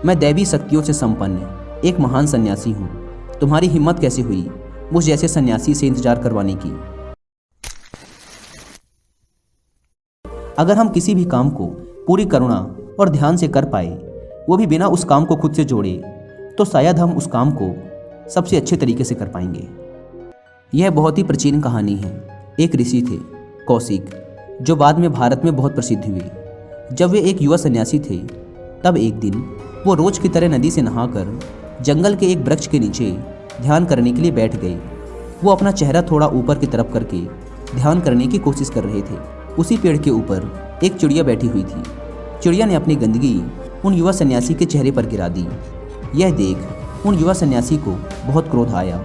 मैं दैवी शक्तियों से संपन्न एक महान सन्यासी हूँ। तुम्हारी हिम्मत कैसे हुई मुझ जैसे सन्यासी से इंतजार करवाने की? अगर हम किसी भी काम को पूरी करुणा और ध्यान से कर पाए, वो भी बिना उस काम को खुद से जोड़े, तो शायद हम उस काम को सबसे अच्छे तरीके से कर पाएंगे। यह बहुत ही प्राचीन कहानी है। एक ऋषि थे कौशिक, जो बाद में भारत में बहुत प्रसिद्ध हुए। जब वे एक युवा सन्यासी थे, तब एक दिन वो रोज की तरह नदी से नहाकर जंगल के एक वृक्ष के नीचे ध्यान करने के लिए बैठ गए। वो अपना चेहरा थोड़ा ऊपर की तरफ करके ध्यान करने की कोशिश कर रहे थे। उसी पेड़ के ऊपर एक चिड़िया बैठी हुई थी। चिड़िया ने अपनी गंदगी उन युवा सन्यासी के चेहरे पर गिरा दी। यह देख उन युवा सन्यासी को बहुत क्रोध आया,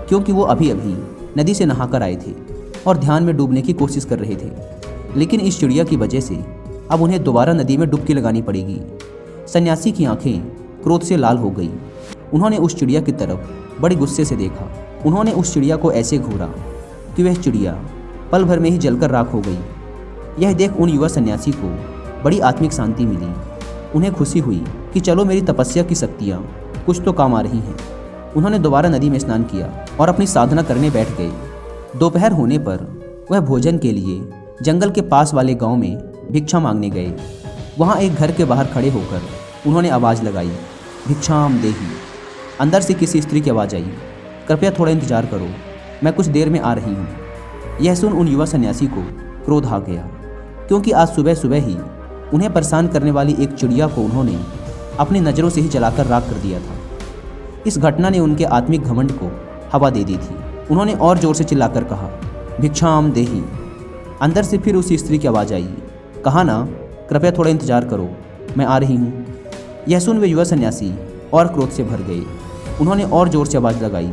क्योंकि वो अभी अभी नदी से नहाकर आए थे और ध्यान में डूबने की कोशिश कर रहे थे। लेकिन इस चिड़िया की वजह से अब उन्हें दोबारा नदी में डुबकी लगानी पड़ेगी। सन्यासी की आंखें क्रोध से लाल हो गई। उन्होंने उस चिड़िया की तरफ बड़े गुस्से से देखा। उन्होंने उस चिड़िया को ऐसे घूरा कि वह चिड़िया पल भर में ही जलकर राख हो गई। यह देख उन युवा सन्यासी को बड़ी आत्मिक शांति मिली। उन्हें खुशी हुई कि चलो मेरी तपस्या की शक्तियाँ कुछ तो काम आ रही हैं। उन्होंने दोबारा नदी में स्नान किया और अपनी साधना करने बैठ गए। दोपहर होने पर वह भोजन के लिए जंगल के पास वाले गांव में भिक्षा मांगने गए। वहां एक घर के बाहर खड़े होकर उन्होंने आवाज़ लगाई, भिक्षाम देही। अंदर से किसी स्त्री की आवाज़ आई, कृपया थोड़ा इंतजार करो, मैं कुछ देर में आ रही हूँ। यह सुन उन युवा सन्यासी को क्रोध आ गया, क्योंकि आज सुबह सुबह ही उन्हें परेशान करने वाली एक चिड़िया को उन्होंने अपनी नज़रों से ही जलाकर राख कर दिया था। इस घटना ने उनके आत्मिक घमंड को हवा दे दी थी। उन्होंने और जोर से चिल्लाकर कहा, भिक्षाम देही। अंदर से फिर उसी स्त्री की आवाज़ आई, कहा ना कृपया थोड़ा इंतजार करो, मैं आ रही हूँ। यह सुन वे युवा सन्यासी और क्रोध से भर गए। उन्होंने और जोर से आवाज़ लगाई,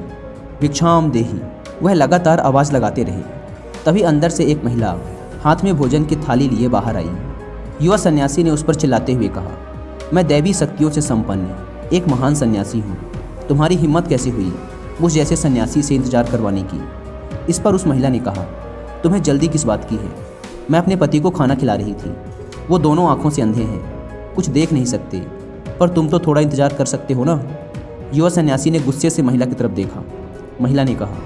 भिक्षाम देही। वह लगातार आवाज़ लगाते रहे। तभी अंदर से एक महिला हाथ में भोजन की थाली लिए बाहर आई। युवा सन्यासी ने उस पर चिल्लाते हुए कहा, मैं दैवी शक्तियों से संपन्न एक महान सन्यासी हूँ। तुम्हारी हिम्मत कैसे हुई मुझ जैसे सन्यासी से इंतजार करवाने की? इस पर उस महिला ने कहा, तुम्हें जल्दी किस बात की है? मैं अपने पति को खाना खिला रही थी। वो दोनों आंखों से अंधे हैं, कुछ देख नहीं सकते, पर तुम तो थोड़ा इंतजार कर सकते हो ना। युवा सन्यासी ने गुस्से से महिला की तरफ देखा। महिला ने कहा,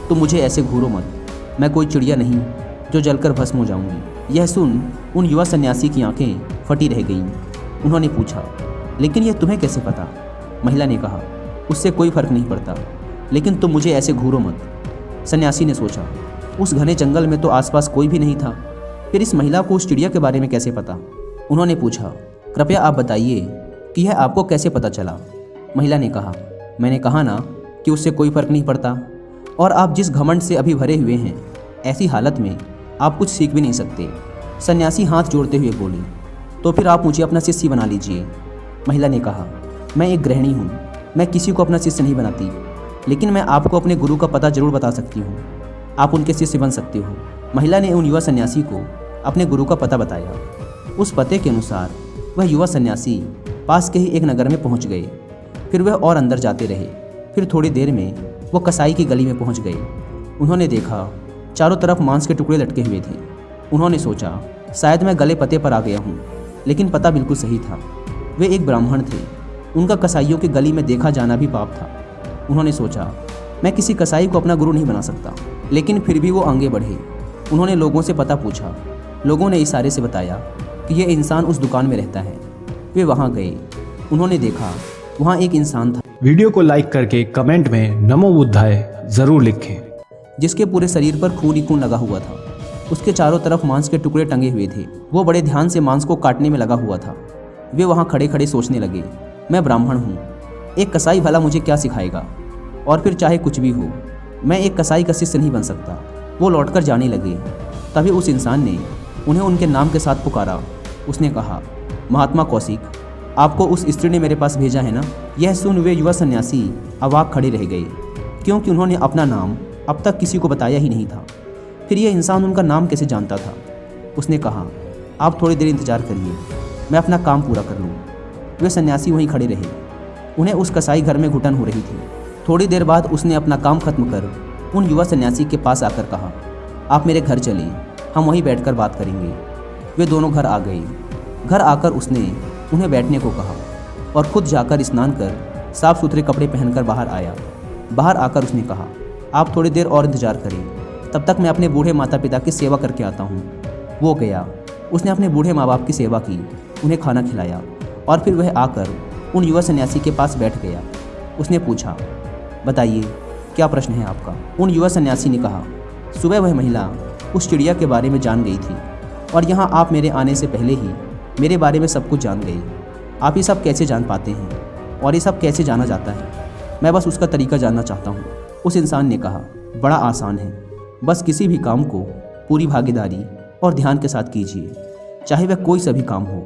तुम मुझे ऐसे घूरो मत, मैं कोई चिड़िया नहीं जो जलकर भस्म हो जाऊंगी। यह सुन उन युवा सन्यासी की आंखें फटी रह गईं। उन्होंने पूछा, लेकिन यह तुम्हें कैसे पता? महिला ने कहा, उससे कोई फर्क नहीं पड़ता, लेकिन तुम मुझे ऐसे घूरो मत। सन्यासी ने सोचा, उस घने जंगल में तो आसपास कोई भी नहीं था, फिर इस महिला को उस चिड़िया के बारे में कैसे पता? उन्होंने पूछा, कृपया आप बताइए कि यह आपको कैसे पता चला? महिला ने कहा, मैंने कहा ना कि उससे कोई फर्क नहीं पड़ता, और आप जिस घमंड से अभी भरे हुए हैं, ऐसी हालत में आप कुछ सीख भी नहीं सकते। सन्यासी हाथ जोड़ते हुए बोली, तो फिर आप मुझे अपना शिष्य बना लीजिए। महिला ने कहा, मैं एक गृहिणी हूँ, मैं किसी को अपना शिष्य नहीं बनाती, लेकिन मैं आपको अपने गुरु का पता जरूर बता सकती हूँ, आप उनके शिष्य बन सकते हो। महिला ने उन युवा सन्यासी को अपने गुरु का पता बताया। उस पते के अनुसार वह युवा सन्यासी पास के ही एक नगर में पहुँच गए। फिर वह और अंदर जाते रहे। फिर थोड़ी देर में वो कसाई की गली में पहुँच गए। उन्होंने देखा चारों तरफ मांस के टुकड़े लटके हुए थे। उन्होंने सोचा, शायद मैं गले पते पर आ गया हूँ, लेकिन पता बिल्कुल सही था। वे एक ब्राह्मण थे, उनका कसाईयों की गली में देखा जाना भी पाप था। उन्होंने सोचा, मैं किसी कसाई को अपना गुरु नहीं बना सकता, लेकिन फिर भी वो आगे बढ़े। उन्होंने लोगों से पता पूछा। लोगों ने इशारे से बताया कि यह इंसान उस दुकान में रहता है। वे वहाँ गए। उन्होंने देखा वहाँ एक इंसान था। वीडियो को लाइक करके कमेंट में नमो बुद्धाय जरूर लिखें। जिसके पूरे शरीर पर खून ही खून लगा हुआ था। उसके चारों तरफ मांस के टुकड़े टंगे हुए थे। वो बड़े ध्यान से मांस को काटने में लगा हुआ था। वे वहाँ खड़े खड़े सोचने लगे, मैं ब्राह्मण हूँ, एक कसाई भला मुझे क्या सिखाएगा? और फिर चाहे कुछ भी हो, मैं एक कसाई का शिष्य नहीं बन सकता। वो लौटकर जाने लगे। तभी उस इंसान ने उन्हें उनके नाम के साथ पुकारा। उसने कहा, महात्मा कौशिक, आपको उस स्त्री ने मेरे पास भेजा है ना? यह सुन वे युवा सन्यासी अवाक खड़े रह गए, क्योंकि उन्होंने अपना नाम अब तक किसी को बताया ही नहीं था। फिर यह इंसान उनका नाम कैसे जानता था? उसने कहा, आप थोड़ी देर इंतजार करिए, मैं अपना काम पूरा कर लूँ। वे सन्यासी वहीं खड़े रहे। उन्हें उस कसाई घर में घुटन हो रही थी। थोड़ी देर बाद उसने अपना काम खत्म कर उन युवा सन्यासी के पास आकर कहा, आप मेरे घर चलें, हम वहीं बैठकर बात करेंगे। वे दोनों घर आ गए। घर आकर उसने उन्हें बैठने को कहा। और खुद जाकर स्नान कर साफ सुथरे कपड़े पहनकर बाहर आया। बाहर आकर उसने कहा, आप थोड़ी देर और इंतजार करें, तब तक मैं अपने बूढ़े माता पिता की सेवा करके आता हूँ। वो गया। उसने अपने बूढ़े माँ बाप की सेवा की, उन्हें खाना खिलाया और फिर वह आकर उन युवा सन्यासी के पास बैठ गया। उसने पूछा, बताइए क्या प्रश्न है आपका? उन युवा सन्यासी ने कहा, सुबह वह महिला उस चिड़िया के बारे में जान गई थी और यहाँ आप मेरे आने से पहले ही मेरे बारे में सब कुछ जान गई। आप ये सब कैसे जान पाते हैं और ये सब कैसे जाना जाता है? मैं बस उसका तरीका जानना चाहता हूँ। उस इंसान ने कहा, बड़ा आसान है, बस किसी भी काम को पूरी भागीदारी और ध्यान के साथ कीजिए, चाहे वह कोई सा भी काम हो।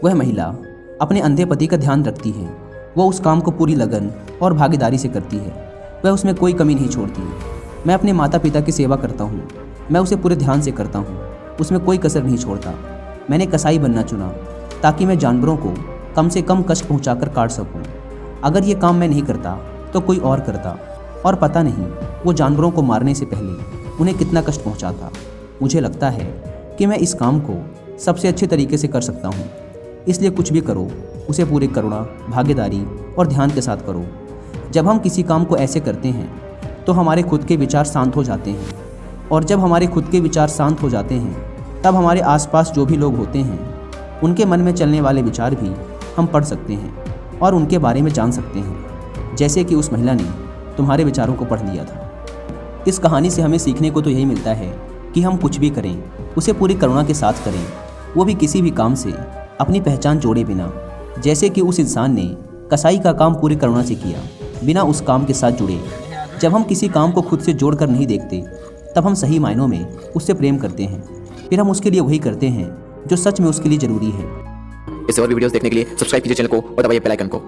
वह महिला अपने अंधे पति का ध्यान रखती है। वह उस काम को पूरी लगन और भागीदारी से करती है। वह उसमें कोई कमी नहीं छोड़ती। मैं अपने माता पिता की सेवा करता हूँ, मैं उसे पूरे ध्यान से करता हूँ, उसमें कोई कसर नहीं छोड़ता। मैंने कसाई बनना चुना ताकि मैं जानवरों को कम से कम कष्ट पहुँचाकर काट सकूँ। अगर ये काम मैं नहीं करता तो कोई और करता, और पता नहीं वो जानवरों को मारने से पहले उन्हें कितना कष्ट पहुँचाता। मुझे लगता है कि मैं इस काम को सबसे अच्छे तरीके से कर सकता हूँ, इसलिए कुछ भी करो उसे पूरी करुणा, भागीदारी और ध्यान के साथ करो। जब हम किसी काम को ऐसे करते हैं तो हमारे खुद के विचार शांत हो जाते हैं, और जब हमारे खुद के विचार शांत हो जाते हैं तब हमारे आसपास जो भी लोग होते हैं उनके मन में चलने वाले विचार भी हम पढ़ सकते हैं और उनके बारे में जान सकते हैं, जैसे कि उस महिला ने तुम्हारे विचारों को पढ़ लिया था। इस कहानी से हमें सीखने को तो यही मिलता है कि हम कुछ भी करें उसे पूरी करुणा के साथ करें, वो भी किसी भी काम से अपनी पहचान जोड़े बिना। जैसे कि उस इंसान ने कसाई का काम पूरी करुणा से किया, बिना उस काम के साथ जुड़े। जब हम किसी काम को खुद से जोड़कर नहीं देखते तब हम सही मायनों में उससे प्रेम करते हैं, फिर हम उसके लिए वही करते हैं जो सच में उसके लिए ज़रूरी है। इससे और भी वीडियोस देखने के लिए सब्सक्राइब कीजिए चैनल को और दबाइए बेल आइकन को।